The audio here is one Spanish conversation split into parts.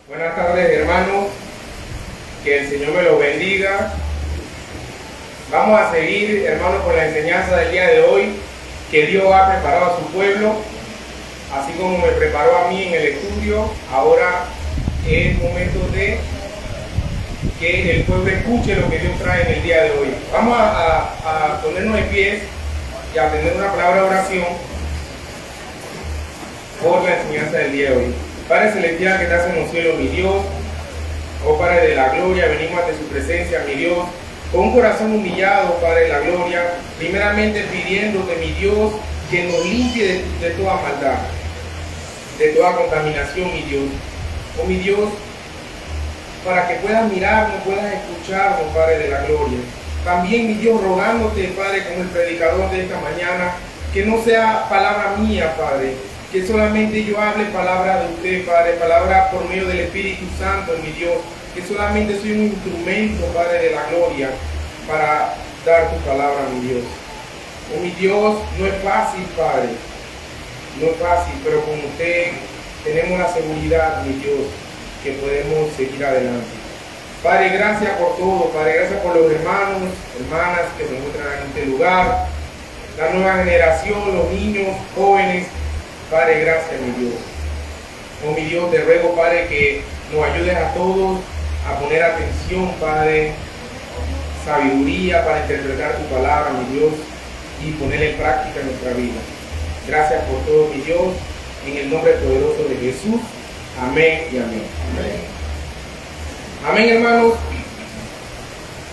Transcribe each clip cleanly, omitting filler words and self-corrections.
Buenas tardes, hermanos, que el Señor me los bendiga. Vamos a seguir, hermanos, con la enseñanza del día de hoy, que Dios ha preparado a su pueblo, así como me preparó a mí en el estudio. Ahora es momento de que el pueblo escuche lo que Dios trae en el día de hoy. Vamos a ponernos de pies y a tener una palabra de oración por la enseñanza del día de hoy. Padre celestial que estás en los cielos, mi Dios, oh Padre de la gloria, venimos ante su presencia, mi Dios, con un corazón humillado, Padre de la gloria, primeramente pidiéndote, mi Dios, que nos limpie de toda maldad, de toda contaminación, mi Dios. Oh mi Dios, para que puedas mirarnos, puedas escucharnos, Padre de la gloria. También, mi Dios, rogándote, Padre, como el predicador de esta mañana, que no sea palabra mía, Padre, que solamente yo hable palabra de usted, Padre, palabra por medio del Espíritu Santo, mi Dios, que solamente soy un instrumento, Padre de la gloria, para dar tu palabra, mi Dios. Oh, mi Dios, no es fácil, Padre, no es fácil, pero con usted tenemos la seguridad, mi Dios, que podemos seguir adelante. Padre, gracias por todo, Padre, gracias por los hermanos, hermanas que se encuentran en este lugar, la nueva generación, los niños, jóvenes. Padre, gracias, mi Dios. Oh, mi Dios, te ruego, Padre, que nos ayudes a todos a poner atención, Padre, sabiduría para interpretar tu palabra, mi Dios, y ponerla en práctica en nuestra vida. Gracias por todo, mi Dios, en el nombre poderoso de Jesús. Amén y amén. Amén, amén, hermanos.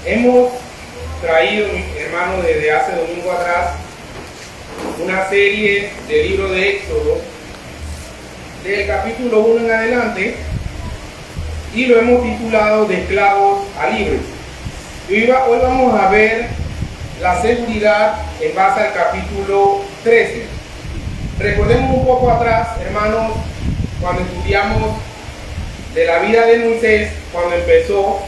Hemos traído, hermanos, desde hace domingo atrás, una serie del libro de Éxodo, del capítulo 1 en adelante, y lo hemos titulado De esclavos a libres. Y hoy vamos a ver la seguridad en base al capítulo 13. Recordemos un poco atrás, hermanos, cuando estudiamos de la vida de Moisés, cuando empezó,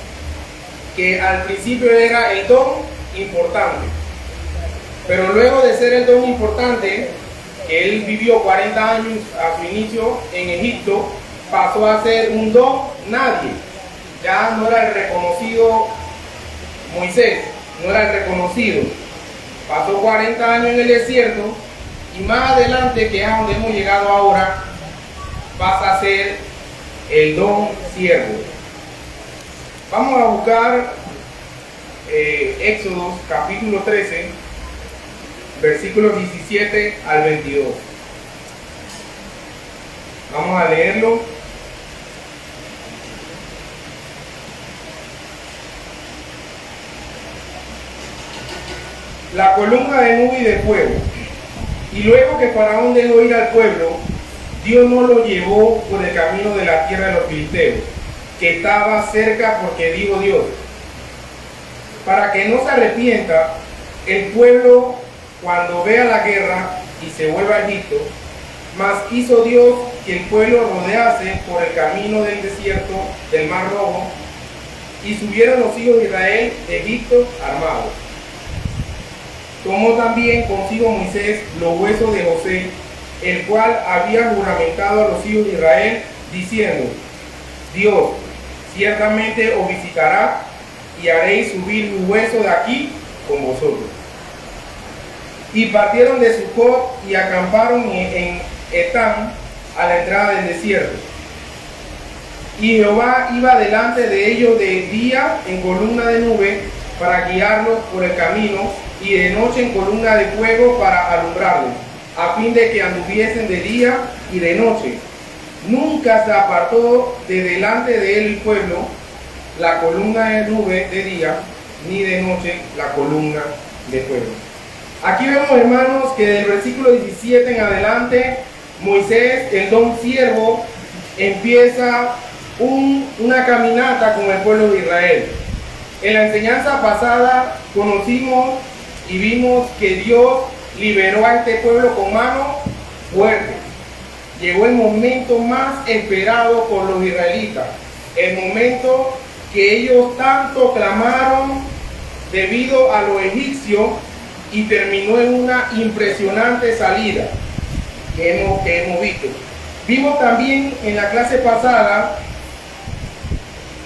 que al principio era el don importante. Pero luego de ser el don importante, que él vivió 40 años a su inicio en Egipto, pasó a ser un don nadie. Ya no era el reconocido Moisés, no era el reconocido. Pasó 40 años en el desierto y más adelante, que es a donde hemos llegado ahora, pasa a ser el don siervo. Vamos a buscar Éxodo capítulo 13. Versículos 17 al 22. Vamos a leerlo. La columna de nube y de fuego. Y luego que Faraón dejó ir al pueblo, Dios no lo llevó por el camino de la tierra de los filisteos, que estaba cerca, porque dijo Dios, para que no se arrepienta el pueblo cuando vea la guerra y se vuelva a Egipto. Mas hizo Dios que el pueblo rodease por el camino del desierto del Mar Rojo, y subieron los hijos de Israel de Egipto armados. Tomó también consigo Moisés los huesos de José, el cual había juramentado a los hijos de Israel, diciendo, Dios ciertamente os visitará, y haréis subir mis huesos de aquí con vosotros. Y partieron de Sucot y acamparon en Etán, a la entrada del desierto. Y Jehová iba delante de ellos de día en columna de nube para guiarlos por el camino, y de noche en columna de fuego para alumbrarles, a fin de que anduviesen de día y de noche. Nunca se apartó de delante de él el pueblo la columna de nube de día, ni de noche la columna de fuego. Aquí vemos, hermanos, que del versículo 17 en adelante, Moisés, el don siervo, empieza una caminata con el pueblo de Israel. En la enseñanza pasada conocimos y vimos que Dios liberó a este pueblo con mano fuerte. Llegó el momento más esperado por los israelitas, el momento que ellos tanto clamaron debido a los egipcios, y terminó en una impresionante salida que hemos visto. Vimos también en la clase pasada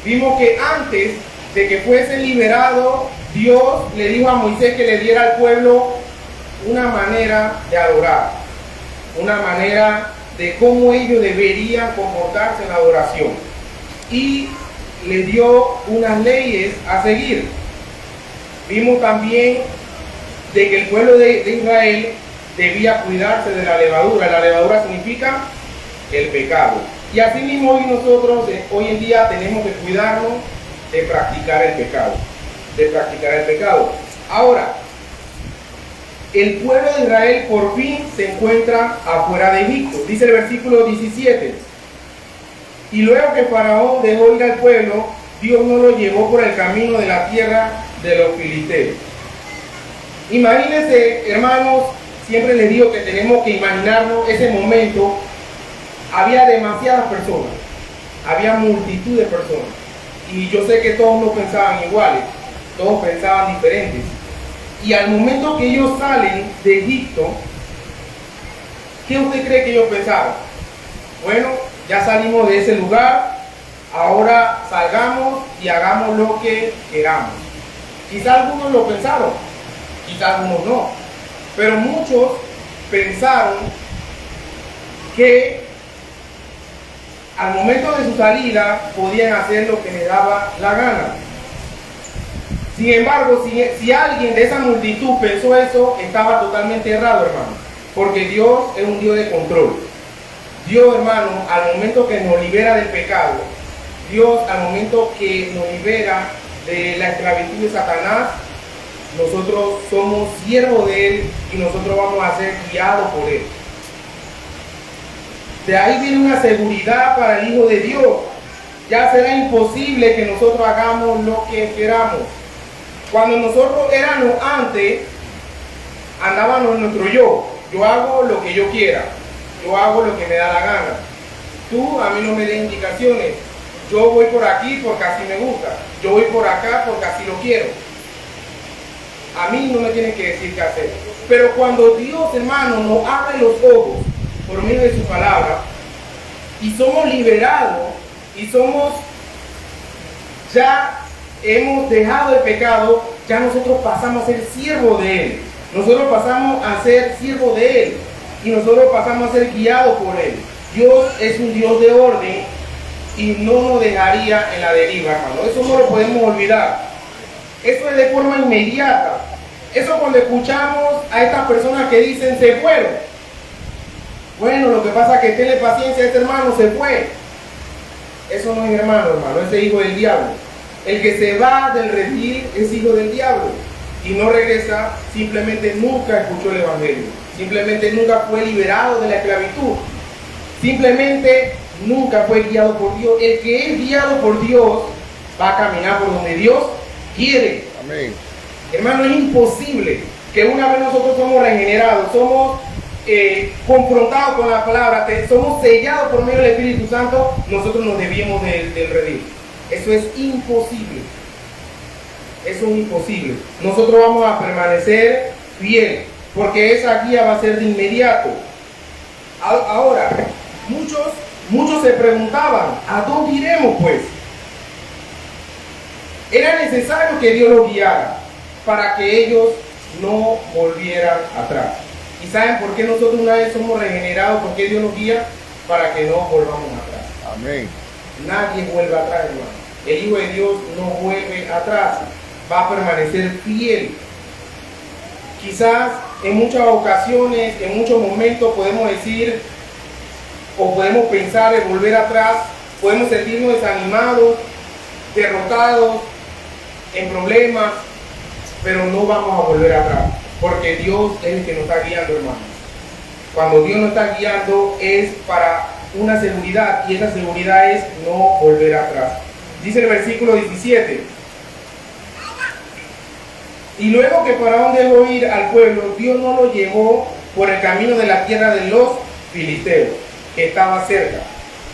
vimos que antes de que fuese liberado, Dios le dijo a Moisés que le diera al pueblo una manera de adorar, una manera de cómo ellos deberían comportarse en la adoración. Y le dio unas leyes a seguir. Vimos también de que el pueblo de Israel debía cuidarse de la levadura. La levadura significa el pecado. Y así mismo hoy nosotros, hoy en día, tenemos que cuidarnos de practicar el pecado. De practicar el pecado. Ahora, el pueblo de Israel por fin se encuentra afuera de Egipto. Dice el versículo 17. Y luego que Faraón dejó ir al pueblo, Dios no lo llevó por el camino de la tierra de los filisteos. Imagínense, hermanos, siempre les digo que tenemos que imaginarnos ese momento. Había demasiadas personas, había multitud de personas. Y yo sé que todos no pensaban iguales, todos pensaban diferentes. Y al momento que ellos salen de Egipto, ¿qué usted cree que ellos pensaron? Bueno, ya salimos de ese lugar, ahora salgamos y hagamos lo que queramos. Quizás algunos lo pensaron, quizás algunos no, pero muchos pensaron que al momento de su salida podían hacer lo que les daba la gana. Sin embargo, si alguien de esa multitud pensó eso, estaba totalmente errado, hermano, porque Dios es un Dios de control. Dios, hermano, al momento que nos libera del pecado, Dios al momento que nos libera de la esclavitud de Satanás, nosotros somos siervos de Él y nosotros vamos a ser guiados por Él. De ahí viene una seguridad para el Hijo de Dios. Ya será imposible que nosotros hagamos lo que queramos. Cuando nosotros éramos antes, andábamos en nuestro yo. Yo hago lo que yo quiera. Yo hago lo que me da la gana. Tú a mí no me des indicaciones. Yo voy por aquí porque así me gusta. Yo voy por acá porque así lo quiero. A mí no me tienen que decir qué hacer. Pero cuando Dios, hermano, nos abre los ojos por medio de su palabra y somos liberados y ya hemos dejado el pecado, ya nosotros pasamos a ser siervos de Él. Nosotros pasamos a ser siervos de Él y nosotros pasamos a ser guiados por Él. Dios es un Dios de orden y no nos dejaría en la deriva, hermano. Eso no lo podemos olvidar. Eso es de forma inmediata. Eso cuando escuchamos a estas personas que dicen se fueron. Bueno, lo que pasa es que tenle paciencia, este hermano se fue. Eso no es hermano, ese es hijo del diablo. El que se va del redil es hijo del diablo y no regresa, simplemente nunca escuchó el evangelio, simplemente nunca fue liberado de la esclavitud, simplemente nunca fue guiado por Dios. El que es guiado por Dios va a caminar por donde Dios quiere. Amén. Hermano, es imposible que una vez nosotros somos regenerados, somos confrontados con la palabra, somos sellados por medio del Espíritu Santo, nosotros nos desviemos del redil. Eso es imposible. Eso es imposible. Nosotros vamos a permanecer fiel, porque esa guía va a ser de inmediato. Ahora, muchos se preguntaban, ¿a dónde iremos pues? Era necesario que Dios los guiara para que ellos no volvieran atrás. ¿Y saben por qué nosotros una vez somos regenerados? ¿Por qué Dios nos guía? Para que no volvamos atrás. Amén. Nadie vuelve atrás, hermano. El Hijo de Dios no vuelve atrás. Va a permanecer fiel. Quizás en muchas ocasiones, en muchos momentos podemos decir o podemos pensar en volver atrás. Podemos sentirnos desanimados, derrotados, en problemas, pero no vamos a volver atrás. Porque Dios es el que nos está guiando, hermano. Cuando Dios nos está guiando es para una seguridad, y esa seguridad es no volver atrás. Dice el versículo 17. Y luego que Faraón dejó ir al pueblo, Dios no lo llevó por el camino de la tierra de los filisteos, que estaba cerca.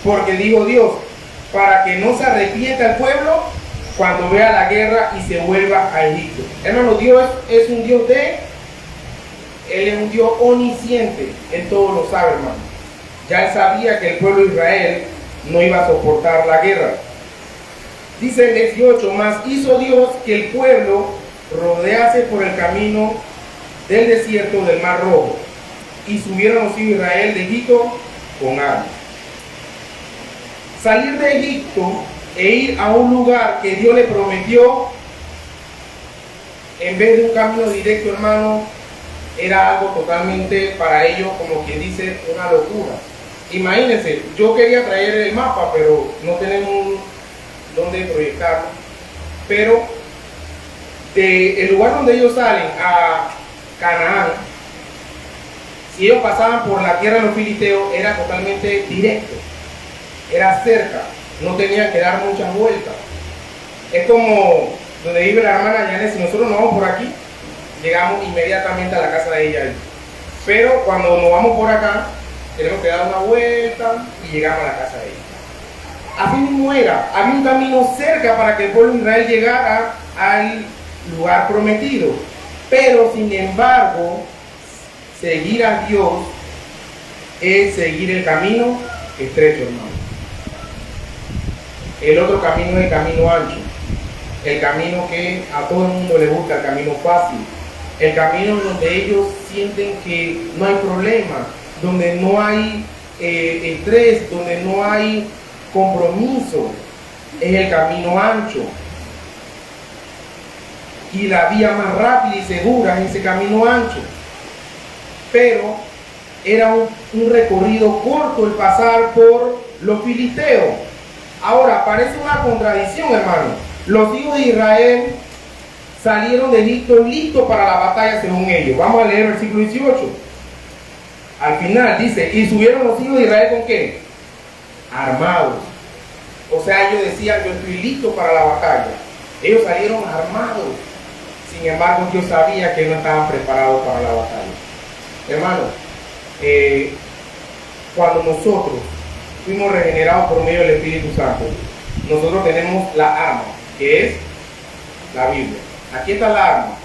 Porque dijo Dios, para que no se arrepienta el pueblo cuando vea la guerra y se vuelva a Egipto. Hermano, Dios es un Dios Él es un Dios omnisciente, Él todo lo sabe, hermano. Ya Él sabía que el pueblo de Israel no iba a soportar la guerra. Dice el 18, mas hizo Dios que el pueblo rodease por el camino del desierto del Mar Rojo, y subieron los hijos de Israel de Egipto con armas. Salir de Egipto e ir a un lugar que Dios le prometió, en vez de un camino directo, hermano, era algo totalmente para ellos, como quien dice, una locura. Imagínense, yo quería traer el mapa, pero no tenemos dónde proyectarlo. Pero el lugar donde ellos salen a Canaán, si ellos pasaban por la tierra de los filisteos, era totalmente directo, era cerca, no tenían que dar muchas vueltas. Es como donde vive la hermana Janet, si nosotros nos vamos por aquí, llegamos inmediatamente a la casa de ella. Pero cuando nos vamos por acá, tenemos que dar una vuelta y llegamos a la casa de ella. Así mismo era, había un camino cerca para que el pueblo de Israel llegara al lugar prometido. Pero sin embargo, seguir a Dios es seguir el camino estrecho, hermano. El otro camino es el camino ancho, el camino que a todo el mundo le gusta, el camino fácil, el camino donde ellos sienten que no hay problema, donde no hay estrés, donde no hay compromiso. Es el camino ancho. Y la vía más rápida y segura es ese camino ancho. Pero era un recorrido corto el pasar por los filisteos. Ahora, parece una contradicción, hermano. Los hijos de Israel salieron de Egipto listos para la batalla según ellos. Vamos a leer el versículo 18. Al final dice, y subieron los hijos de Israel ¿con qué? Armados. O sea, ellos decían, yo estoy listo para la batalla. Ellos salieron armados. Sin embargo, yo sabía que no estaban preparados para la batalla. Hermano, cuando nosotros fuimos regenerados por medio del Espíritu Santo, nosotros tenemos la arma, que es la Biblia. Aquí está la arma.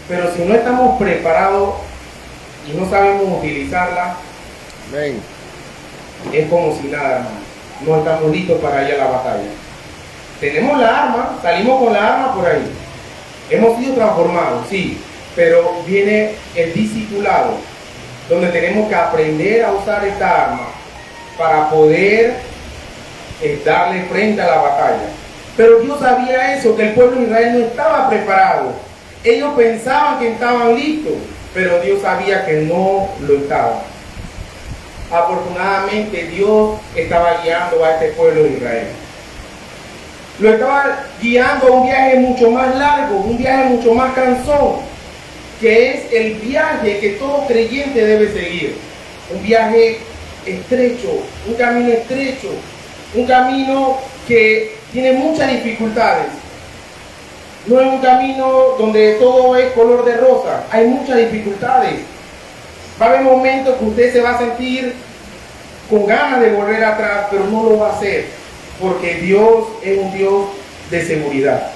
Pero si no estamos preparados y no sabemos utilizarla, Amén. es como si nada, hermano. No estamos listos para ir a la batalla. Tenemos la arma, salimos con la arma por ahí. Hemos sido transformados, sí, pero viene el discipulado, donde tenemos que aprender a usar esta arma para poder darle frente a la batalla. Pero Dios sabía eso, que el pueblo de Israel no estaba preparado. Ellos pensaban que estaban listos, pero Dios sabía que no lo estaban. Afortunadamente Dios estaba guiando a este pueblo de Israel. Lo estaba guiando a un viaje mucho más largo, un viaje mucho más cansón, que es el viaje que todo creyente debe seguir. Un viaje estrecho, un camino que tiene muchas dificultades. No es un camino donde todo es color de rosa, hay muchas dificultades. Va a haber momentos que usted se va a sentir con ganas de volver atrás, pero no lo va a hacer, porque Dios es un Dios de seguridad.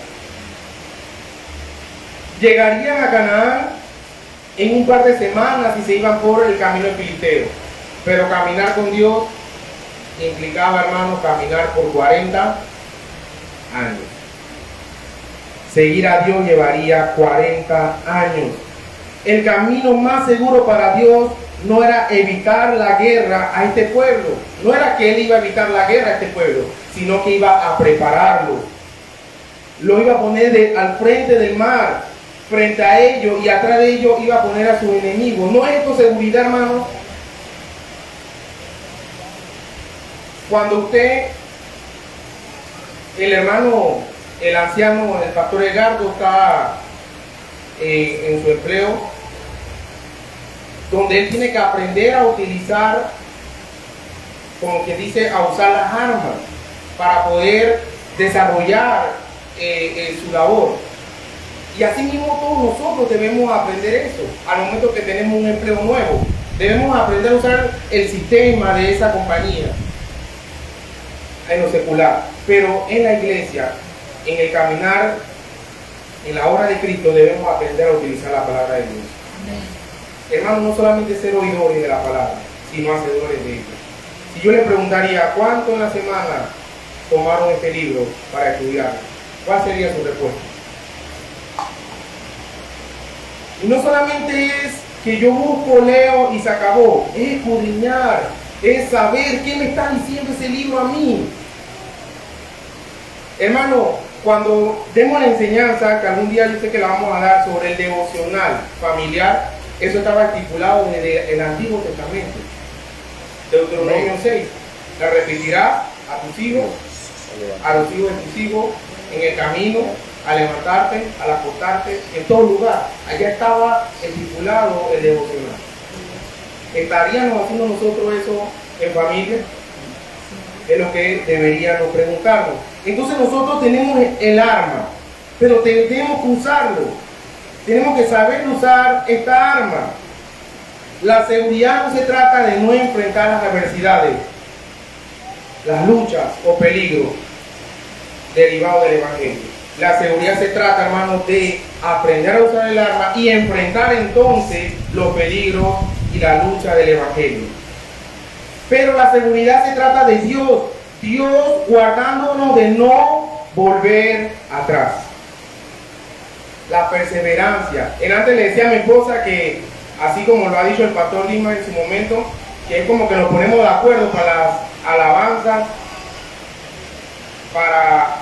Llegarían a Canaán en un par de semanas y se iban por el camino de Filisteo, pero caminar con Dios implicaba, hermanos, caminar por 40 años. Seguir a Dios llevaría 40 años. El camino más seguro para Dios no era evitar la guerra a este pueblo, no era que Él iba a evitar la guerra a este pueblo, sino que iba a prepararlo. Lo iba a poner al frente del mar, frente a ellos, y atrás de ellos iba a poner a sus enemigos. ¿No es esto seguridad, hermano? Cuando usted, el hermano, el anciano, el pastor Edgardo está en su empleo, donde él tiene que aprender a utilizar, como que dice, a usar las armas para poder desarrollar su labor. Y así mismo todos nosotros debemos aprender eso. Al momento que tenemos un empleo nuevo, debemos aprender a usar el sistema de esa compañía en lo secular. Pero en la iglesia, en el caminar, en la obra de Cristo, debemos aprender a utilizar la palabra de Dios. Hermanos, no solamente ser oidores de la palabra, sino hacedores de ella. Si yo le preguntaría cuánto en la semana tomaron este libro para estudiarlo? ¿Cuál sería su respuesta? Y no solamente es que yo busco, leo y se acabó, es escudriñar, es saber qué me está diciendo ese libro a mí. Hermano, cuando demos la enseñanza, que algún día yo sé que la vamos a dar sobre el devocional familiar, eso estaba estipulado desde el Antiguo Testamento. Deuteronomio 6, la repetirás a tus hijos, a los hijos de tus hijos, en el camino, al levantarte, al acostarte, en todo lugar. Allá estaba estipulado el devocional. ¿Estaríamos haciendo nosotros eso en familia? Es lo que deberíamos preguntarnos. Entonces nosotros tenemos el arma, pero tenemos que usarlo. Tenemos que saber usar esta arma. La seguridad no se trata de no enfrentar las adversidades, las luchas o peligros derivados del Evangelio. La seguridad se trata, hermanos, de aprender a usar el arma y enfrentar entonces los peligros y la lucha del Evangelio. Pero la seguridad se trata de Dios, Dios guardándonos de no volver atrás. La perseverancia. Antes le decía a mi esposa que, así como lo ha dicho el pastor Lima en su momento, que es como que nos ponemos de acuerdo para las alabanzas, para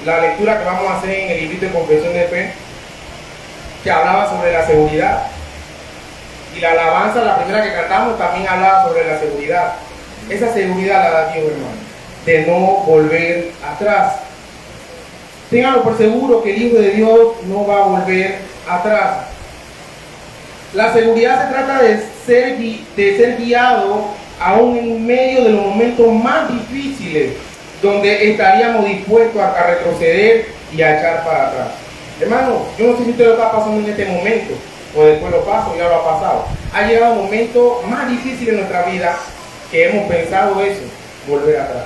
la lectura que vamos a hacer en el librito de Confesión de Fe, que hablaba sobre la seguridad. Y la alabanza, la primera que cantamos, también hablaba sobre la seguridad. Esa seguridad la da Dios, hermano, de no volver atrás. Ténganlo por seguro que el Hijo de Dios no va a volver atrás. La seguridad se trata de ser guiado aún en medio de los momentos más difíciles, donde estaríamos dispuestos a retroceder y a echar para atrás. Hermano, yo no sé si usted lo está pasando en este momento, o después lo pasa o ya lo ha pasado. Ha llegado un momento más difícil en nuestra vida que hemos pensado eso, volver atrás.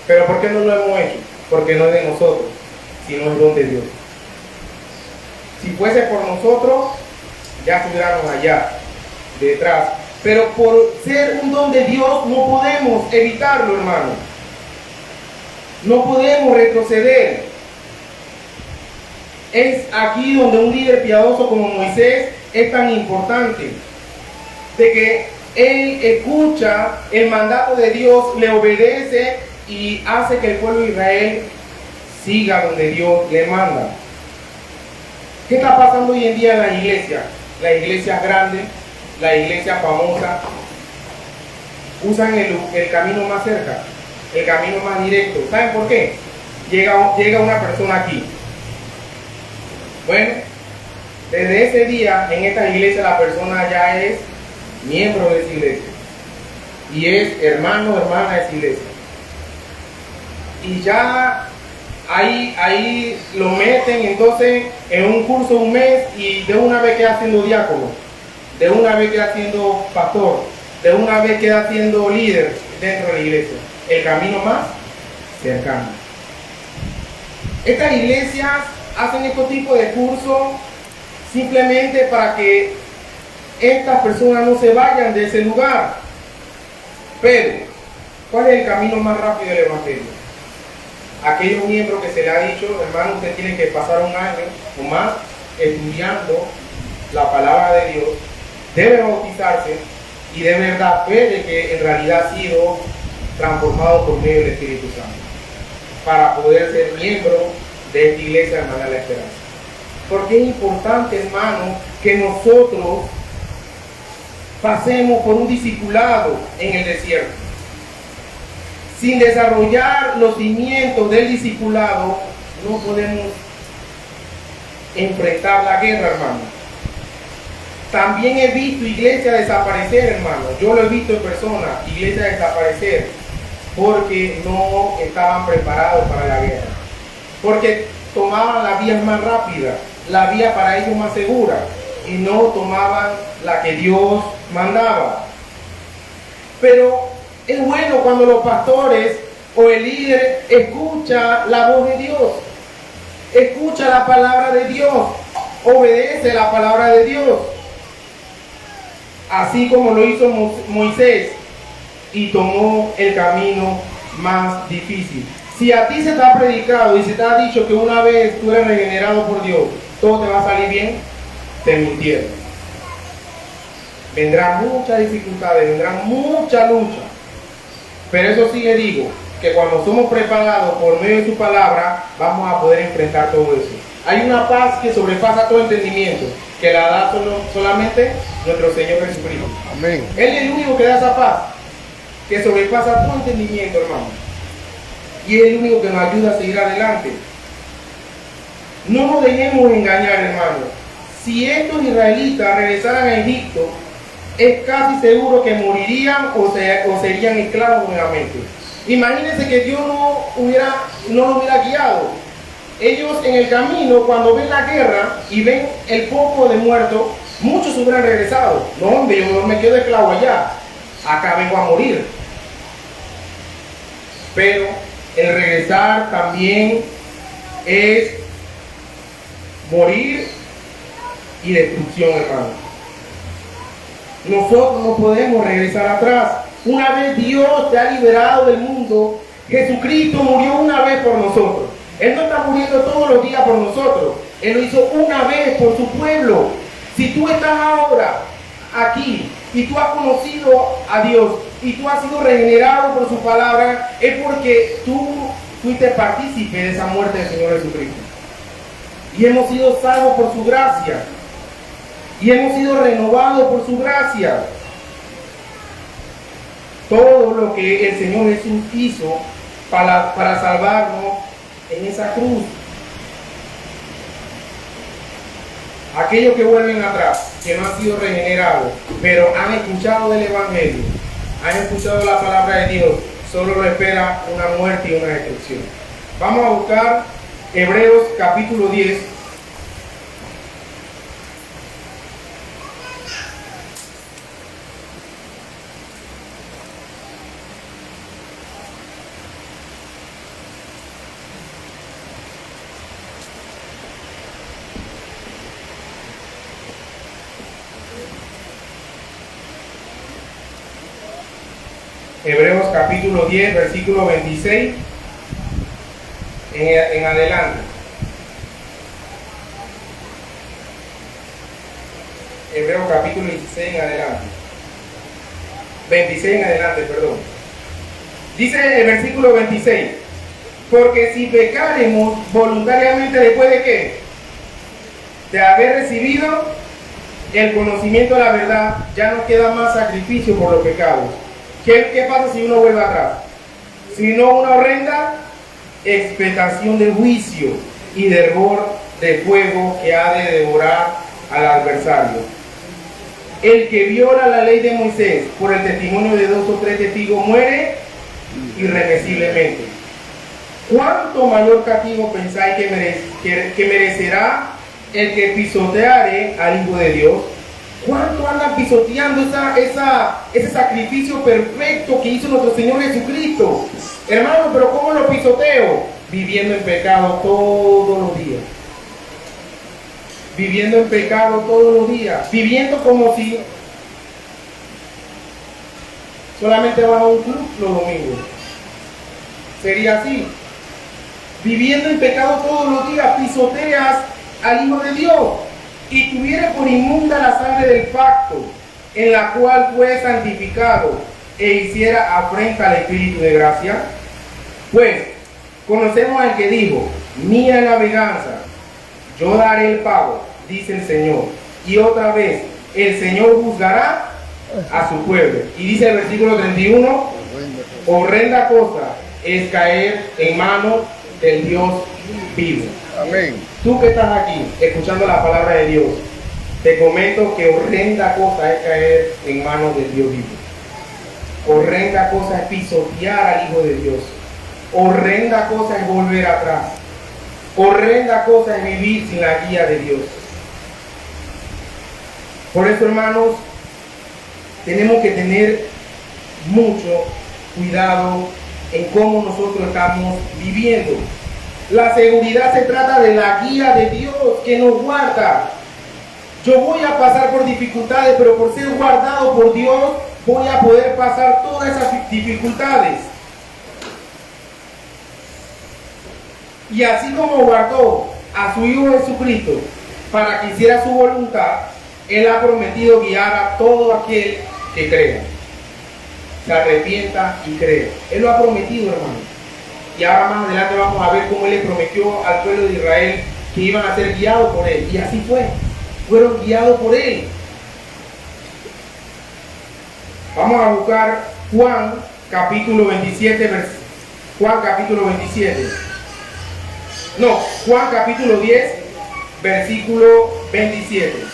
Pero ¿por qué no lo hemos hecho? Porque no es de nosotros, sino es don de Dios. Si fuese por nosotros, ya estuviéramos allá, detrás. Pero por ser un don de Dios no podemos evitarlo, hermano. No podemos retroceder. Es aquí donde un líder piadoso como Moisés es tan importante, de que él escucha el mandato de Dios, le obedece y hace que el pueblo de Israel siga donde Dios le manda. ¿Qué está pasando hoy en día en la iglesia? Las iglesias grandes, las iglesias famosas, usan el camino más cerca, el camino más directo. ¿Saben por qué? Llega una persona aquí. Bueno, desde ese día en esta iglesia la persona ya es miembro de esa iglesia y es hermano o hermana de esa iglesia. Y ya ahí lo meten entonces en un curso un mes y de una vez queda siendo diácono, de una vez queda siendo pastor, de una vez queda siendo líder dentro de la iglesia. El camino más cercano. Estas iglesias hacen este tipo de cursos simplemente para que estas personas no se vayan de ese lugar. Pero, ¿cuál es el camino más rápido del Evangelio? Aquellos miembros que se le ha dicho, hermano, usted tiene que pasar un año o más estudiando la palabra de Dios, debe bautizarse y debe dar fe de que en realidad ha sido transformado por medio del Espíritu Santo para poder ser miembro de esta iglesia de Hermandad de la Esperanza. Porque es importante, hermano, que nosotros pasemos por un discipulado en el desierto. Sin desarrollar los cimientos del discipulado, no podemos enfrentar la guerra, hermano. También he visto iglesias desaparecer, hermano. Yo lo he visto en persona, iglesias desaparecer, porque no estaban preparados para la guerra. Porque tomaban la vía más rápida, la vía para ellos más segura, y no tomaban la que Dios mandaba. Pero es bueno cuando los pastores o el líder escucha la voz de Dios, escucha la palabra de Dios, obedece la palabra de Dios, así como lo hizo Moisés y tomó el camino más difícil. Si a ti se te ha predicado y se te ha dicho que una vez tú eres regenerado por Dios, todo te va a salir bien, te mintieron. Vendrán muchas dificultades, vendrán mucha lucha. Pero eso sí le digo, que cuando somos preparados por medio de su palabra, vamos a poder enfrentar todo eso. Hay una paz que sobrepasa todo entendimiento, que la da solamente nuestro Señor Jesucristo. Amén. Él es el único que da esa paz, que sobrepasa todo entendimiento, hermano. Y es el único que nos ayuda a seguir adelante. No nos dejemos engañar, hermano. Si estos israelitas regresaran a Egipto, es casi seguro que morirían o serían esclavos nuevamente. Imagínense que Dios no los hubiera guiado. Ellos en el camino, cuando ven la guerra y ven el poco de muertos, muchos hubieran regresado. No, hombre, yo no me quedo esclavo allá. Acá vengo a morir. Pero el regresar también es morir y destrucción, hermano. Nosotros no podemos regresar atrás. Una vez Dios te ha liberado del mundo, Jesucristo murió una vez por nosotros. Él no está muriendo todos los días por nosotros. Él lo hizo una vez por su pueblo. Si tú estás ahora aquí y tú has conocido a Dios y tú has sido regenerado por su palabra, es porque tú fuiste partícipe de esa muerte del Señor Jesucristo. Y hemos sido salvos por su gracia. Y hemos sido renovados por su gracia. Todo lo que el Señor Jesús hizo para salvarnos en esa cruz. Aquellos que vuelven atrás, que no han sido regenerados, pero han escuchado del Evangelio, han escuchado la palabra de Dios, solo lo espera una muerte y una destrucción. Vamos a buscar Hebreos capítulo 10. Hebreos capítulo 10, versículo 26 en adelante. Hebreos capítulo 16 en adelante. 26 en adelante, perdón. Dice el versículo 26: porque si pecaremos voluntariamente después de ¿qué? De haber recibido el conocimiento de la verdad, ya no queda más sacrificio por los pecados. ¿Qué pasa si uno vuelve atrás? Sino una horrenda expectación de juicio y de hervor de fuego que ha de devorar al adversario. El que viola la ley de Moisés por el testimonio de 2 o 3 testigos muere irremisiblemente. ¿Cuánto mayor castigo pensáis que merecerá el que pisoteare al Hijo de Dios? ¿Cuánto andan pisoteando ese sacrificio perfecto que hizo nuestro Señor Jesucristo? Hermano, pero ¿cómo lo pisoteo? Viviendo en pecado todos los días. Viviendo en pecado todos los días. Viviendo como si solamente vas a un club los domingos. Sería así. Viviendo en pecado todos los días, pisoteas al Hijo de Dios. Y tuviera por inmunda la sangre del pacto, en la cual fue santificado, e hiciera afrenta al Espíritu de gracia. Pues conocemos al que dijo: mía es la venganza, yo daré el pago, dice el Señor. Y otra vez, el Señor juzgará a su pueblo. Y dice el versículo 31: horrenda cosa es caer en manos del Dios vivo. Amén. Tú que estás aquí escuchando la palabra de Dios, te comento que horrenda cosa es caer en manos del Dios vivo. Horrenda cosa es pisotear al Hijo de Dios. Horrenda cosa es volver atrás. Horrenda cosa es vivir sin la guía de Dios. Por eso, hermanos, tenemos que tener mucho cuidado en cómo nosotros estamos viviendo. La seguridad se trata de la guía de Dios que nos guarda. Yo voy a pasar por dificultades, pero por ser guardado por Dios, voy a poder pasar todas esas dificultades. Y así como guardó a su Hijo Jesucristo para que hiciera su voluntad, Él ha prometido guiar a todo aquel que crea, se arrepienta y crea. Él lo ha prometido, hermano. Y ahora más adelante vamos a ver cómo Él le prometió al pueblo de Israel que iban a ser guiados por Él. Y así fue. Fueron guiados por Él. Vamos a buscar Juan capítulo 27, Juan capítulo 27. No, Juan capítulo 10, versículo 27.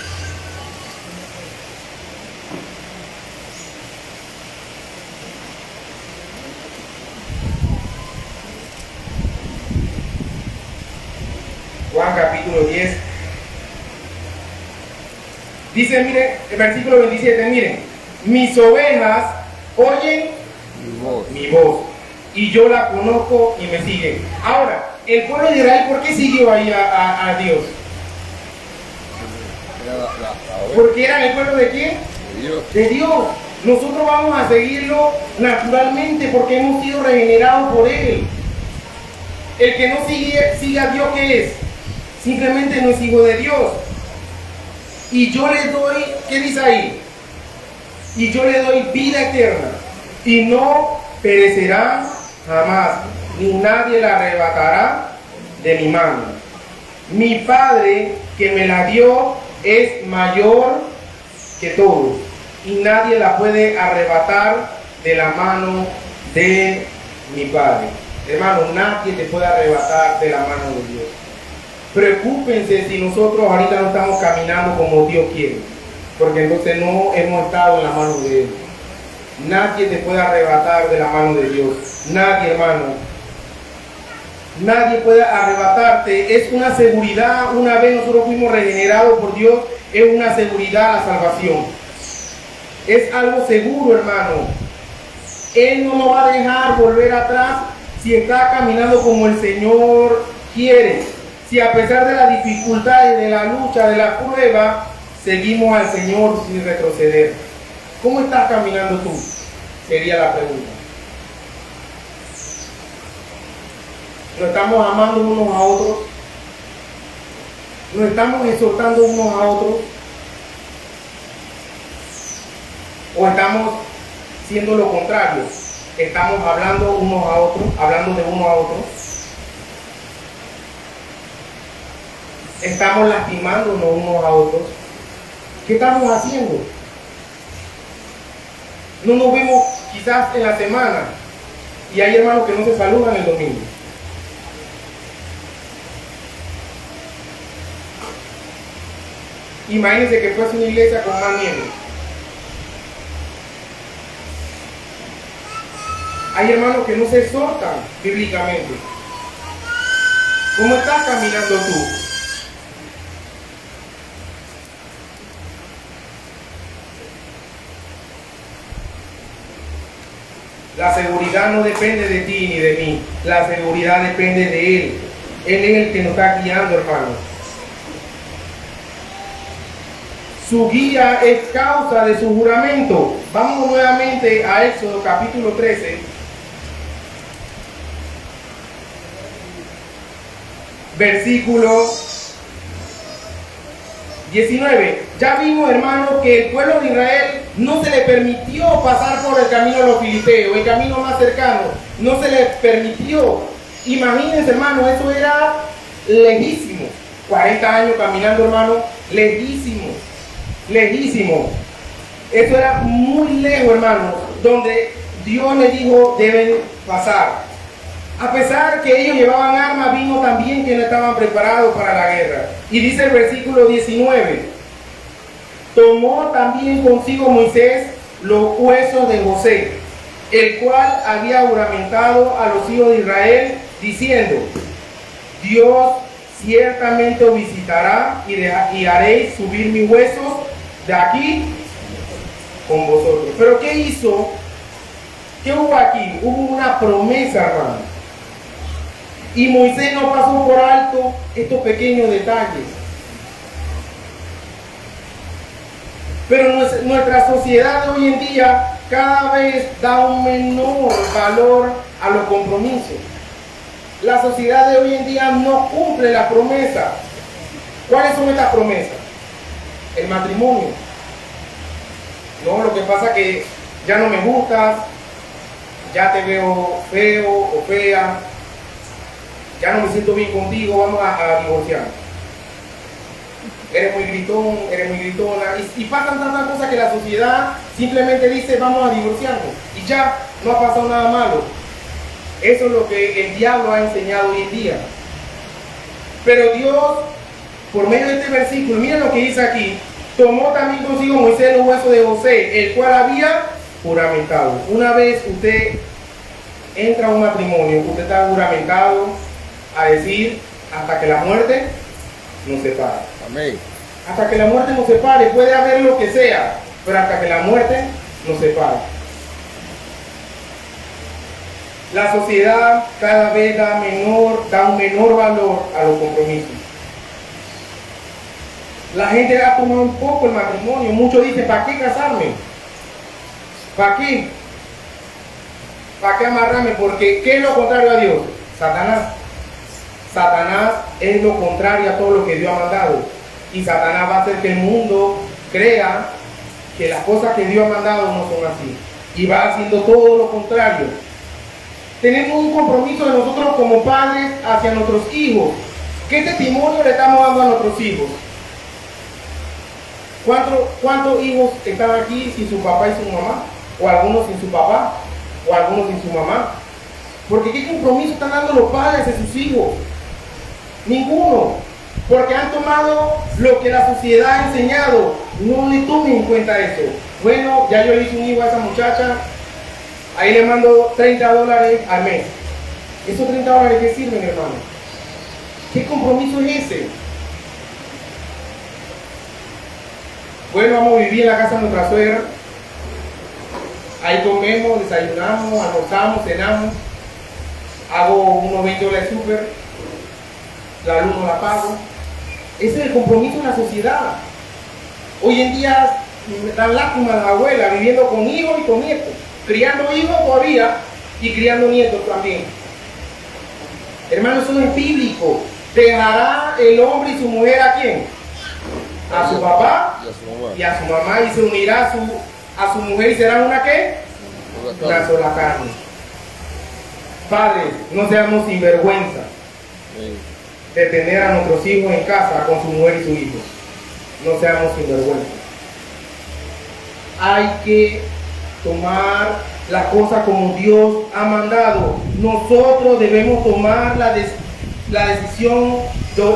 Juan capítulo 10. Dice, miren, el versículo 27, miren, mis ovejas oyen mi voz y yo la conozco y me siguen. Ahora, el pueblo de Israel, ¿por qué siguió ahí a Dios? Porque eran el pueblo de quién? De Dios. De Dios. Nosotros vamos a seguirlo naturalmente porque hemos sido regenerados por Él. El que no sigue a Dios, ¿qué es? Simplemente no es hijo de Dios. Y yo le doy, ¿qué dice ahí? Y yo le doy vida eterna y no perecerá jamás, ni nadie la arrebatará de mi mano. Mi Padre que me la dio es mayor que todos y nadie la puede arrebatar de la mano de mi Padre. Hermano, nadie te puede arrebatar de la mano de Dios. Preocúpense si nosotros ahorita no estamos caminando como Dios quiere, porque entonces no hemos estado en la mano de Él. Nadie te puede arrebatar de la mano de Dios. Nadie, hermano. Nadie puede arrebatarte. Es una seguridad. Una vez nosotros fuimos regenerados por Dios, es una seguridad la salvación. Es algo seguro, hermano. Él no nos va a dejar volver atrás si está caminando como el Señor quiere. Si a pesar de las dificultades, de la lucha, de la prueba, seguimos al Señor sin retroceder. ¿Cómo estás caminando tú? Sería la pregunta. ¿Nos estamos amando unos a otros? ¿Nos estamos exhortando unos a otros? ¿O estamos siendo lo contrario? ¿Estamos hablando unos a otros? ¿Hablando de uno a otro? ¿Estamos lastimándonos unos a otros? ¿Qué estamos haciendo? No nos vemos quizás en la semana y hay hermanos que no se saludan el domingo. Imagínense que fuese una iglesia con más miembros. Hay hermanos que no se exhortan bíblicamente. ¿Cómo estás caminando tú? La seguridad no depende de ti ni de mí. La seguridad depende de Él. Él es el que nos está guiando, hermano. Su guía es causa de su juramento. Vamos nuevamente a Éxodo capítulo 13. Versículo 19. Ya vimos, hermano, que el pueblo de Israel no se le permitió pasar por el camino de los filisteos, el camino más cercano. No se le permitió. Imagínense, hermano, eso era lejísimo. 40 años caminando, hermano, lejísimo. Lejísimo. Eso era muy lejos, hermano, donde Dios le dijo deben pasar. A pesar que ellos llevaban armas, vimos también que no estaban preparados para la guerra. Y dice el versículo 19: tomó también consigo Moisés los huesos de José, el cual había juramentado a los hijos de Israel, diciendo: Dios ciertamente os visitará y haréis subir mis huesos de aquí con vosotros. Pero ¿qué hizo? ¿Qué hubo aquí? Hubo una promesa, hermano. Y Moisés no pasó por alto estos pequeños detalles. Pero nuestra sociedad de hoy en día cada vez da un menor valor a los compromisos. La sociedad de hoy en día no cumple la promesa. ¿Cuáles son estas promesas? El matrimonio. No, lo que pasa es que ya no me gustas, ya te veo feo o fea, ya no me siento bien contigo, vamos a divorciar. Eres muy gritón, eres muy gritona, y pasan tantas cosas que la sociedad simplemente dice vamos a divorciarnos, y ya no ha pasado nada malo. Eso es lo que el diablo ha enseñado hoy en día. Pero Dios, por medio de este versículo, miren lo que dice aquí, tomó también consigo Moisés los huesos de José, el cual había juramentado. Una vez usted entra a un matrimonio, usted está juramentado a decir hasta que la muerte nos separe. Amén. Hasta que la muerte nos separe, puede haber lo que sea, pero hasta que la muerte nos separe. La sociedad cada vez da un menor valor a los compromisos. La gente ha tomado un poco el matrimonio. Muchos dicen, ¿para qué casarme? ¿Para qué? ¿Para qué amarrarme? Porque ¿qué es lo contrario a Dios? Satanás. Satanás es lo contrario a todo lo que Dios ha mandado. Y Satanás va a hacer que el mundo crea que las cosas que Dios ha mandado no son así. Y va haciendo todo lo contrario. Tenemos un compromiso de nosotros como padres hacia nuestros hijos. ¿Qué testimonio le estamos dando a nuestros hijos? ¿Cuántos hijos están aquí sin su papá y su mamá? ¿O algunos sin su papá? ¿O algunos sin su mamá? Porque ¿qué compromiso están dando los padres de sus hijos? Ninguno. Porque han tomado lo que la sociedad ha enseñado. No le tomen en cuenta eso. Bueno, ya yo le hice un hijo a esa muchacha. Ahí le mando $30 al mes. ¿Esos $30 qué sirven, hermano? ¿Qué compromiso es ese? Bueno, vamos a vivir en la casa de nuestra suegra. Ahí comemos, desayunamos, almorzamos, cenamos. Hago unos $20 de súper. La luz no la pago. Ese es el compromiso de la sociedad. Hoy en día dan lástima a la abuela viviendo con hijos y con nietos. Criando hijos todavía y criando nietos también. Hermano, eso no es bíblico. ¿Dejará el hombre y su mujer a quién? A su papá y a su mamá, y se unirá a su mujer y serán una ¿qué? Una sola carne. Padres, no seamos sinvergüenza de tener a nuestros hijos en casa con su mujer y su hijo. No seamos sinvergüenza. Hay que tomar las cosas como Dios ha mandado. Nosotros debemos tomar la decisión,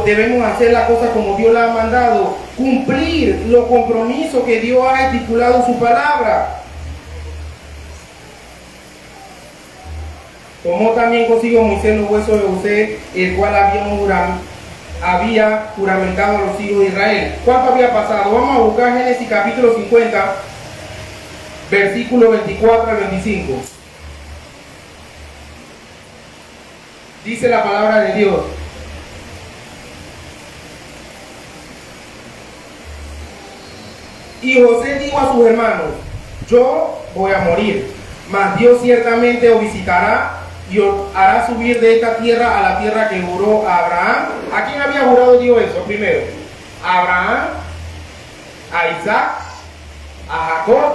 debemos hacer las cosas como Dios la ha mandado, cumplir los compromisos que Dios ha estipulado en su palabra. Tomó también consigo Moisés los huesos de José, el cual había juramentado a los hijos de Israel. ¿Cuánto había pasado? Vamos a buscar Génesis capítulo 50, versículo 24 al 25. Dice la palabra de Dios: y José dijo a sus hermanos: yo voy a morir, mas Dios ciertamente os visitará y os hará subir de esta tierra a la tierra que juró a Abraham. ¿A quién había jurado Dios eso primero? A Abraham, a Isaac, a Jacob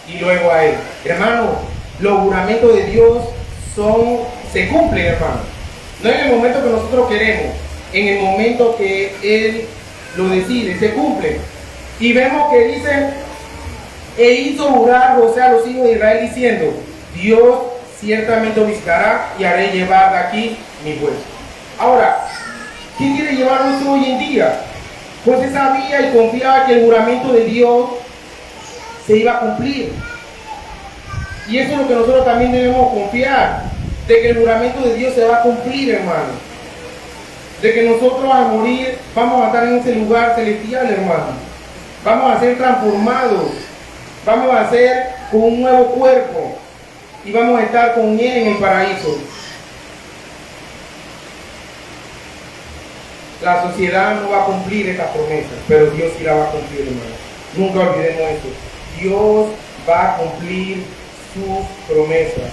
y luego a él. Hermano, los juramentos de Dios se cumplen, hermano. No en el momento que nosotros queremos, en el momento que Él lo decide, se cumple. Y vemos que dice: e hizo jurar José a los hijos de Israel diciendo: Dios ciertamente os visitará y haré llevar de aquí mi pueblo. Ahora, ¿quién quiere llevarnos hoy en día? José sabía y confiaba que el juramento de Dios se iba a cumplir. Y eso es lo que nosotros también debemos confiar, de que el juramento de Dios se va a cumplir, hermano. De que nosotros al morir vamos a estar en ese lugar celestial, hermano. Vamos a ser transformados. Vamos a ser con un nuevo cuerpo. Y vamos a estar con Él en el paraíso. La sociedad no va a cumplir estas promesas, pero Dios sí la va a cumplir, hermano. Nunca olvidemos eso. Dios va a cumplir sus promesas.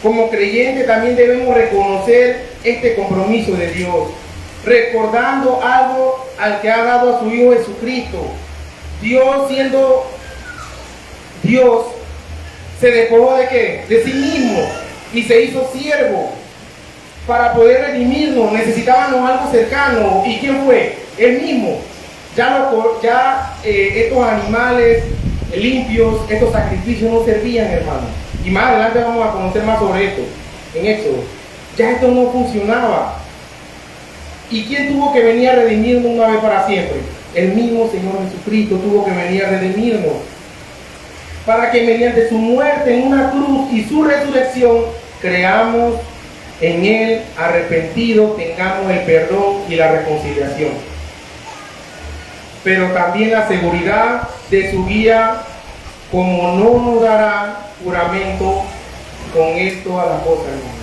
como creyentes también debemos reconocer este compromiso de Dios, recordando algo al que ha dado a su Hijo Jesucristo. Dios, siendo Dios, se despojó ¿de qué? De sí mismo y se hizo siervo para poder redimirnos. Necesitábamos algo cercano. ¿Y quién fue? Él mismo. Estos animales limpios, estos sacrificios no servían, hermano. Y más adelante vamos a conocer más sobre esto en Éxodo. Ya esto no funcionaba. ¿Y quién tuvo que venir a redimirnos una vez para siempre? El mismo Señor Jesucristo tuvo que venir a redimirnos, para que mediante su muerte en una cruz y su resurrección creamos en Él, arrepentidos, tengamos el perdón y la reconciliación. Pero también la seguridad de su guía, como no nos dará juramento con Él todas las cosas, hermano.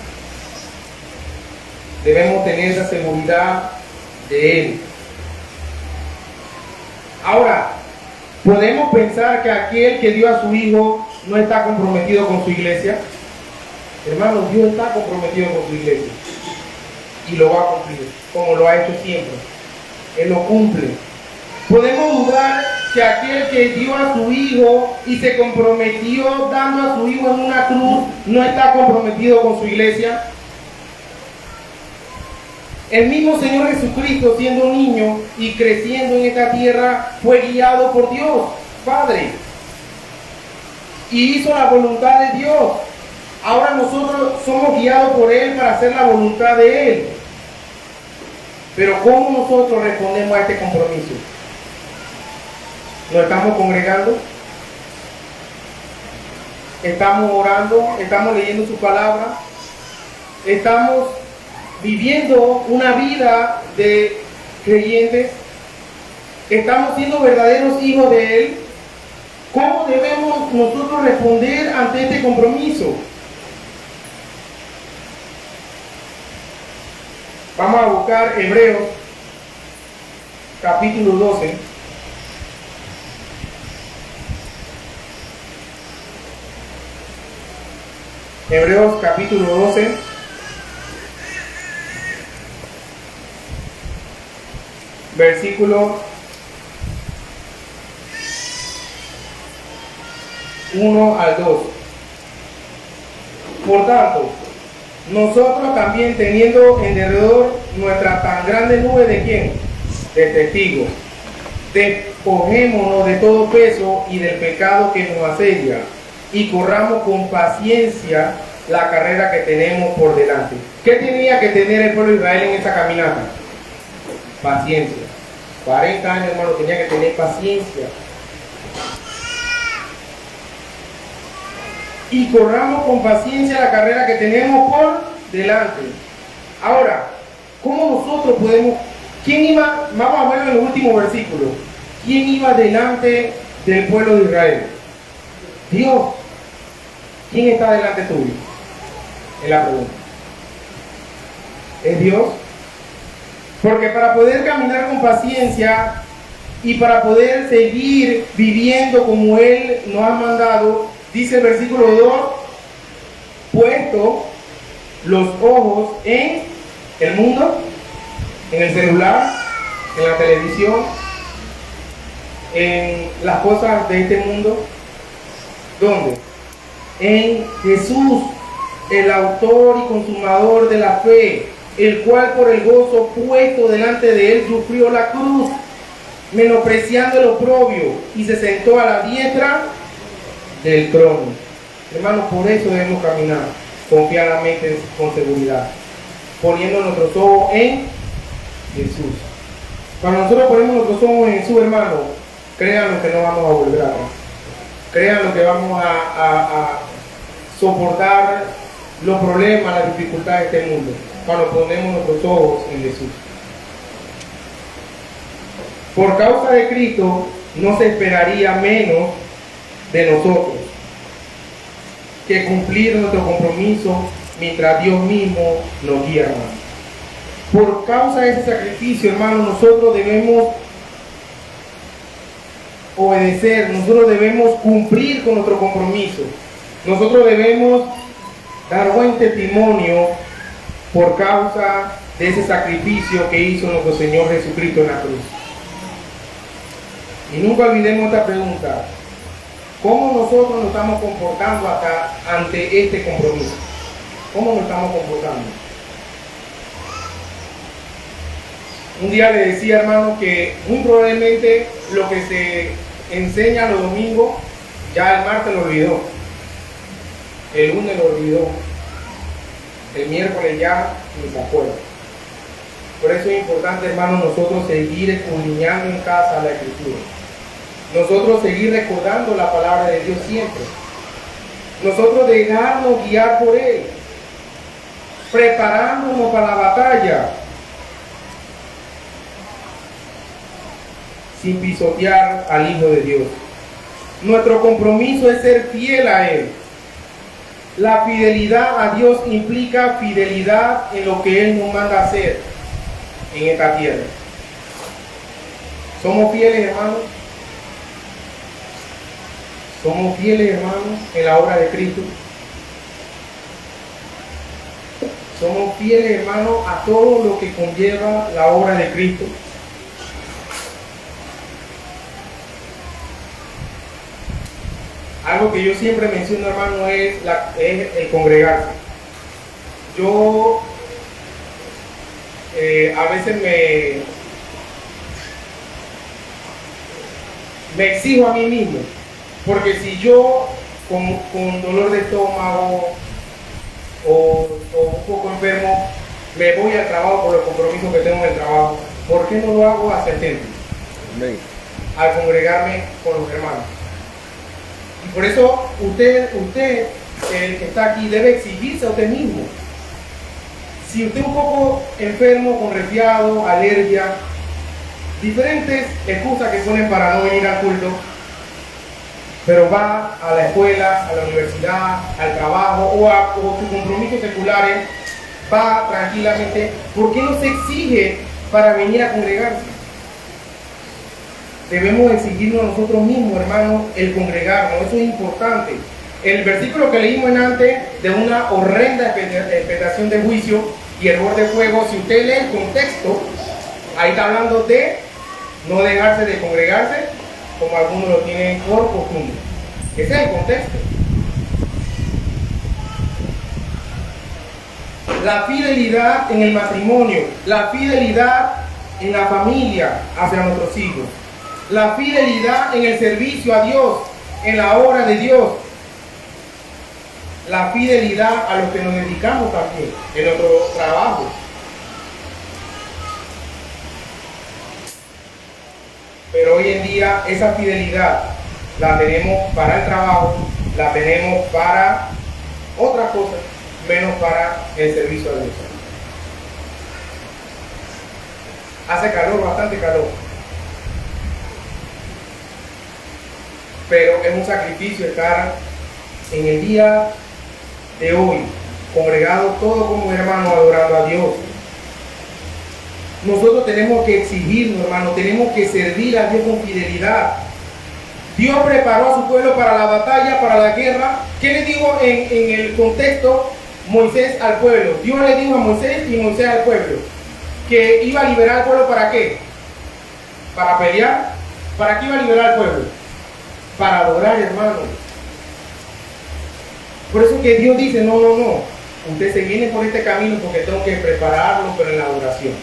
Debemos tener la seguridad de Él. Ahora, ¿podemos pensar que aquel que dio a su Hijo no está comprometido con su iglesia? Hermanos, Dios está comprometido con su iglesia y lo va a cumplir, como lo ha hecho siempre. Él lo cumple. ¿Podemos dudar que aquel que dio a su Hijo y se comprometió dando a su Hijo en una cruz no está comprometido con su iglesia? El mismo Señor Jesucristo, siendo niño y creciendo en esta tierra, fue guiado por Dios, Padre, y hizo la voluntad de Dios. Ahora nosotros somos guiados por Él para hacer la voluntad de Él. Pero ¿cómo nosotros respondemos a este compromiso? ¿Nos estamos congregando? ¿Estamos orando? ¿Estamos leyendo su palabra? ¿Estamos viviendo una vida de creyentes? ¿Estamos siendo verdaderos hijos de Él? ¿Cómo debemos nosotros responder ante este compromiso? Vamos a buscar Hebreos capítulo 12. Hebreos capítulo 12. Versículo 1 al 2. Por tanto, nosotros también, teniendo en derredor nuestra tan grande nube de ¿quién? De testigos, despojémonos de todo peso y del pecado que nos asedia, y corramos con paciencia la carrera que tenemos por delante. ¿Qué tenía que tener el pueblo de Israel en esta caminata? Paciencia. 40 años, hermano, tenía que tener paciencia. Y corramos con paciencia la carrera que tenemos por delante. Ahora, ¿cómo nosotros podemos? ¿Quién iba? Vamos a verlo en el último versículo. ¿Quién iba delante del pueblo de Israel? Dios. ¿Quién está delante tuyo? Es la pregunta. ¿Es Dios? Porque para poder caminar con paciencia y para poder seguir viviendo como Él nos ha mandado, dice el versículo 2, puesto los ojos en el mundo, en el celular, en la televisión, en las cosas de este mundo. ¿Dónde? En Jesús, el autor y consumador de la fe, el cual por el gozo puesto delante de Él sufrió la cruz, menospreciando el oprobio, y se sentó a la diestra del trono. Hermanos, por eso debemos caminar confiadamente, con seguridad, poniendo nuestros ojos en Jesús. Cuando nosotros ponemos nuestros ojos en Jesús, hermanos, créanlo que no vamos a volver atrás. Créanlo que vamos a soportar los problemas, las dificultades de este mundo, cuando ponemos nuestros ojos en Jesús. Por causa de Cristo no se esperaría menos de nosotros que cumplir nuestro compromiso mientras Dios mismo nos guía, hermano. Por causa de ese sacrificio, hermano, nosotros debemos obedecer, nosotros debemos cumplir con nuestro compromiso, nosotros debemos dar buen testimonio por causa de ese sacrificio que hizo nuestro Señor Jesucristo en la cruz. Y nunca olvidemos esta pregunta: ¿cómo nosotros nos estamos comportando acá ante este compromiso? ¿Cómo nos estamos comportando? Un día le decía, hermano, que muy probablemente lo que se enseña los domingos, ya el martes lo olvidó, el lunes lo olvidó, el miércoles ya ni se acuerda. Por eso es importante, hermano, nosotros seguir escudriñando en casa la Escritura. Nosotros seguir recordando la palabra de Dios siempre. Nosotros dejarnos guiar por Él. Preparándonos para la batalla. Sin pisotear al Hijo de Dios. Nuestro compromiso es ser fiel a Él. La fidelidad a Dios implica fidelidad en lo que Él nos manda hacer en esta tierra. ¿Somos fieles, hermanos? ¿Somos fieles, hermanos, en la obra de Cristo? ¿Somos fieles, hermanos, a todo lo que conlleva la obra de Cristo? Algo que yo siempre menciono, hermano, es el congregarse. Yo a veces me exijo a mí mismo, porque si yo con dolor de estómago o un poco enfermo me voy al trabajo por el compromiso que tengo en el trabajo, ¿por qué no lo hago ascendente? Al congregarme con los hermanos. Y por eso usted el que está aquí, debe exigirse a usted mismo. Si usted es un poco enfermo, con resfriado, alergia, diferentes excusas que ponen para no venir al culto, pero va a la escuela, a la universidad, al trabajo o sus compromisos seculares, va tranquilamente, ¿por qué no se exige para venir a congregarse? Debemos exigirnos a nosotros mismos, hermanos, el congregarnos. Eso es importante. El versículo que leímos en antes, de una horrenda expectación de juicio y hervor de fuego, si usted lee el contexto, ahí está hablando de no dejarse de congregarse, como algunos lo tienen por costumbre. Ese es el contexto. La fidelidad en el matrimonio, la fidelidad en la familia hacia nuestros hijos, la fidelidad en el servicio a Dios, en la obra de Dios, la fidelidad a lo que nos dedicamos también, en nuestro trabajo. Pero hoy en día esa fidelidad la tenemos para el trabajo, la tenemos para otra cosa, menos para el servicio a Dios. Hace calor, bastante calor. Pero es un sacrificio estar en el día de hoy, congregados todos como hermanos, adorando a Dios. Nosotros tenemos que exigirnos, hermanos, tenemos que servir a Dios con fidelidad. Dios preparó a su pueblo para la batalla, para la guerra. ¿Qué le dijo en el contexto Moisés al pueblo? Dios le dijo a Moisés y Moisés al pueblo que iba a liberar al pueblo. ¿Para qué? ¿Para pelear? ¿Para qué iba a liberar al pueblo? Para adorar, hermano. Por eso que Dios dice, no, usted se viene por este camino porque tengo que prepararlo, pero en la adoración.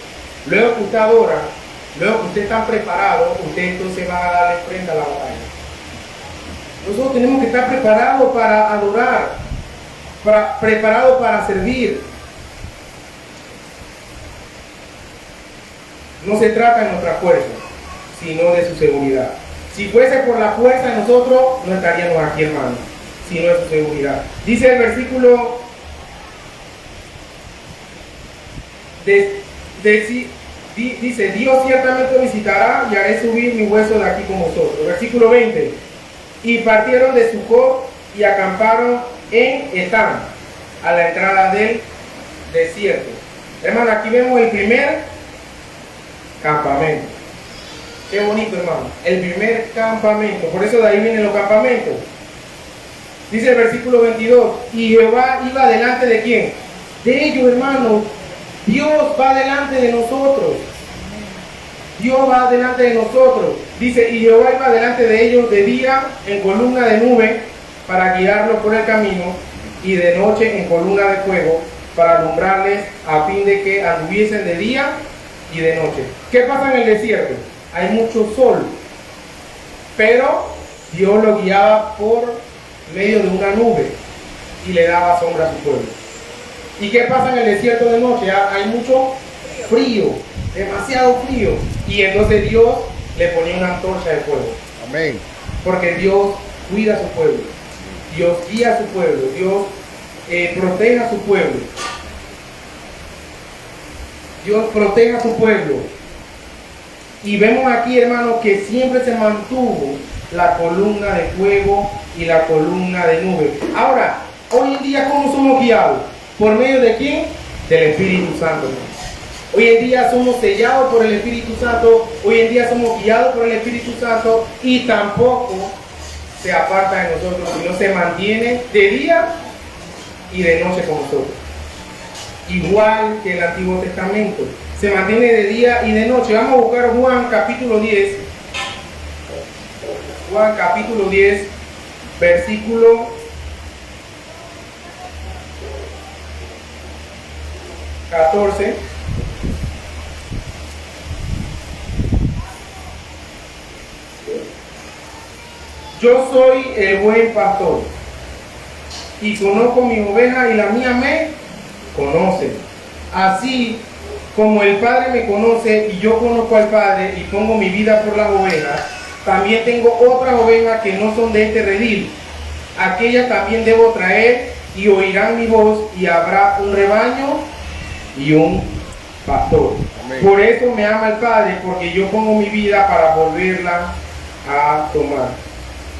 Luego que usted adora, luego que usted está preparado, usted entonces va a darle frente a la batalla. Nosotros tenemos que estar preparados para adorar, preparados para servir. No se trata de nuestra fuerza, sino de su seguridad. Si fuese por la fuerza de nosotros, no estaríamos aquí, hermanos, sino de su seguridad. Dice el versículo dice, Dios ciertamente visitará y haré subir mi hueso de aquí con vosotros. Versículo 20. Y partieron de Sucot y acamparon en Etán, a la entrada del desierto. Hermano, aquí vemos el primer campamento. Qué bonito, hermano. El primer campamento. Por eso de ahí vienen los campamentos. Dice el versículo 22, y Jehová iba delante de quién? De ellos, hermanos. Dios va delante de nosotros. Dios va delante de nosotros. Dice, y Jehová iba delante de ellos de día en columna de nube para guiarlos por el camino, y de noche en columna de fuego para alumbrarles, a fin de que anduviesen de día y de noche. ¿Qué pasa en el desierto? Hay mucho sol, pero Dios lo guiaba por medio de una nube y le daba sombra a su pueblo. ¿Y qué pasa en el desierto de noche? Hay mucho frío, demasiado frío, y entonces Dios le ponía una antorcha de fuego. Amén. Porque Dios cuida a su pueblo, Dios guía a su pueblo, Dios protege a su pueblo. Dios protege a su pueblo. Y vemos aquí, hermanos, que siempre se mantuvo la columna de fuego y la columna de nube. Ahora, hoy en día, ¿cómo somos guiados? ¿Por medio de quién? Del Espíritu Santo. Hoy en día somos sellados por el Espíritu Santo. Hoy en día somos guiados por el Espíritu Santo, y tampoco se aparta de nosotros, sino se mantiene de día y de noche con nosotros. Igual que el Antiguo Testamento, se mantiene de día y de noche. Vamos a buscar Juan capítulo 10. Juan capítulo 10, versículo 14. Yo soy el buen pastor, y conozco mis ovejas, y la mía me conoce. Así como el Padre me conoce y yo conozco al Padre y pongo mi vida por las ovejas, también tengo otras ovejas que no son de este redil. Aquellas también debo traer, y oirán mi voz, y habrá un rebaño y un pastor. Amén. Por eso me ama el Padre, porque yo pongo mi vida para volverla a tomar.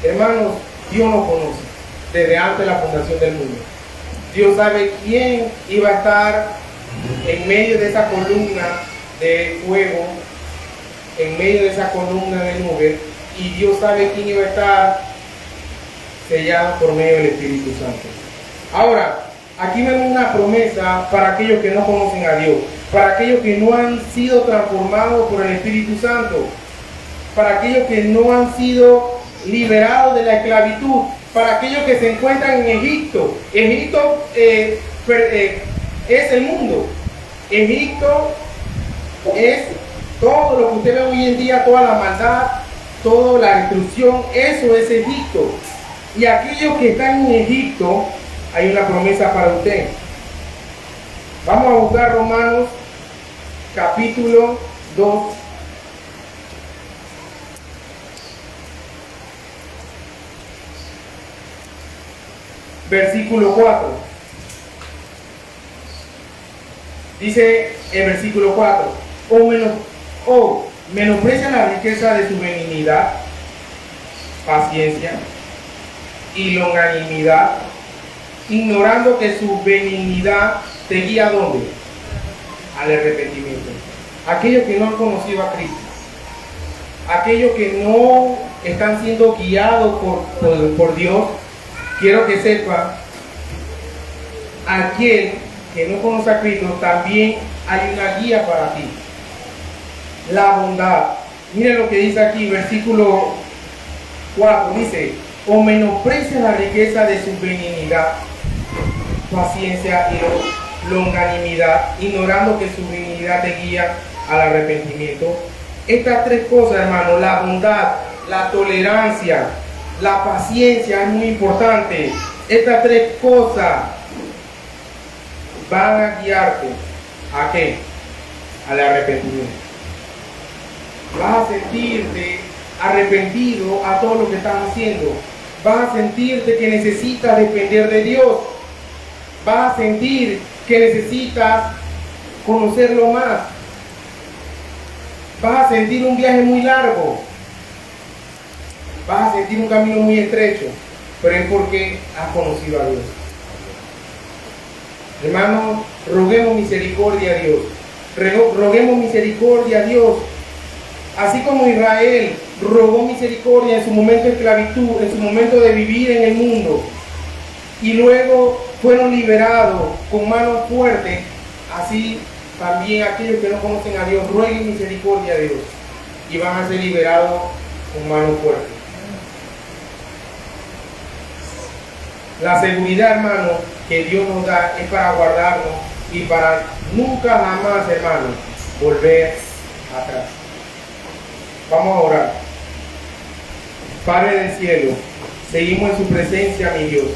Hermanos, Dios nos conoce desde antes de la fundación del mundo. Dios sabe quién iba a estar en medio de esa columna de fuego, en medio de esa columna de nube, y Dios sabe quién iba a estar sellado por medio del Espíritu Santo. Ahora, aquí vemos una promesa para aquellos que no conocen a Dios, para aquellos que no han sido transformados por el Espíritu Santo, para aquellos que no han sido liberados de la esclavitud, para aquellos que se encuentran en Egipto. Egipto es el mundo. Egipto es todo lo que usted ve hoy en día, toda la maldad, toda la destrucción. Eso es Egipto. Y aquellos que están en Egipto, hay una promesa para usted. Vamos a buscar Romanos capítulo 2. Versículo 4. Dice el versículo 4: menosprecia la riqueza de su benignidad, paciencia y longanimidad, ignorando que su benignidad te guía ¿a dónde? Al arrepentimiento. Aquellos que no han conocido a Cristo, aquellos que no están siendo guiados por Dios, quiero que sepa, aquel que no conoce a Cristo, también hay una guía para ti. La bondad. Miren lo que dice aquí, versículo 4, dice: o menosprecia la riqueza de su benignidad, paciencia y longanimidad, ignorando que su benignidad te guía al arrepentimiento. Estas tres cosas, hermano, la bondad, la tolerancia, la paciencia, es muy importante. Estas tres cosas van a guiarte ¿a qué? Al arrepentimiento. Vas a sentirte arrepentido a todo lo que estás haciendo. Vas a sentirte que necesitas depender de Dios. Vas a sentir que necesitas conocerlo más. Vas a sentir un viaje muy largo. Vas a sentir un camino muy estrecho, pero es porque has conocido a Dios. Hermanos, roguemos misericordia a Dios. Roguemos misericordia a Dios. Así como Israel rogó misericordia en su momento de esclavitud, en su momento de vivir en el mundo, y luego fueron liberados con manos fuertes, así también aquellos que no conocen a Dios rueguen misericordia a Dios y van a ser liberados con manos fuertes. La seguridad, hermano, que Dios nos da es para guardarnos y para nunca jamás, hermano, volver atrás. Vamos a orar. Padre del cielo, seguimos en su presencia, mi Dios.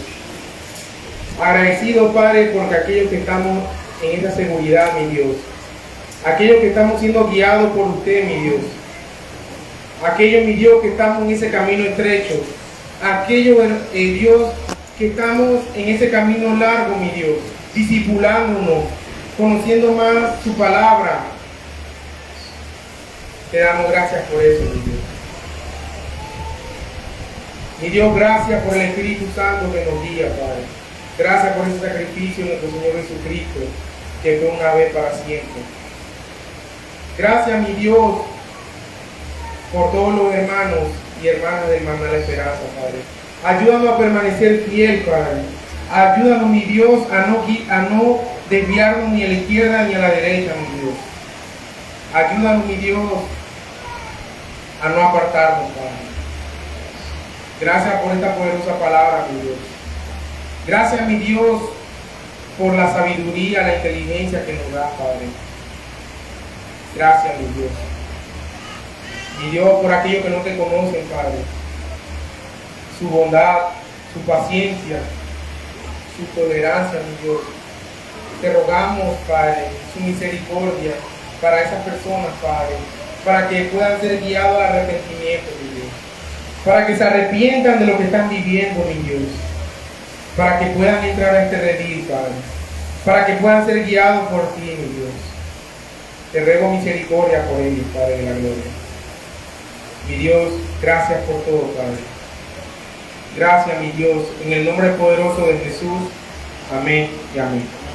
Agradecido, Padre, porque aquellos que estamos en esa seguridad, mi Dios. Aquellos que estamos siendo guiados por usted, mi Dios. Aquellos, mi Dios, que estamos en ese camino estrecho. Aquellos, Dios, que estamos en ese camino largo, mi Dios. Discipulándonos, conociendo más su palabra. Te damos gracias por eso, mi Dios. Mi Dios, gracias por el Espíritu Santo que nos guía, Padre. Gracias por ese sacrificio de nuestro Señor Jesucristo, que fue una vez para siempre. Gracias, mi Dios, por todos los hermanos y hermanas del Maná La Esperanza, Padre. Ayúdanos a permanecer fiel, Padre. Ayúdanos, mi Dios, a no desviarnos ni a la izquierda ni a la derecha, mi Dios. Ayúdanos, mi Dios, a no apartarnos, Padre. Gracias por esta poderosa palabra, mi Dios. Gracias, mi Dios, por la sabiduría, la inteligencia que nos da, Padre. Gracias, mi Dios. Mi Dios, por aquellos que no te conocen, Padre. Su bondad, su paciencia, su tolerancia, mi Dios. Te rogamos, Padre, su misericordia para esas personas, Padre, para que puedan ser guiados al arrepentimiento, mi Dios. Para que se arrepientan de lo que están viviendo, mi Dios. Para que puedan entrar a este redil, Padre. Para que puedan ser guiados por ti, mi Dios. Te ruego misericordia por ellos, Padre de la gloria. Mi Dios, gracias por todo, Padre. Gracias, mi Dios, en el nombre poderoso de Jesús. Amén y amén.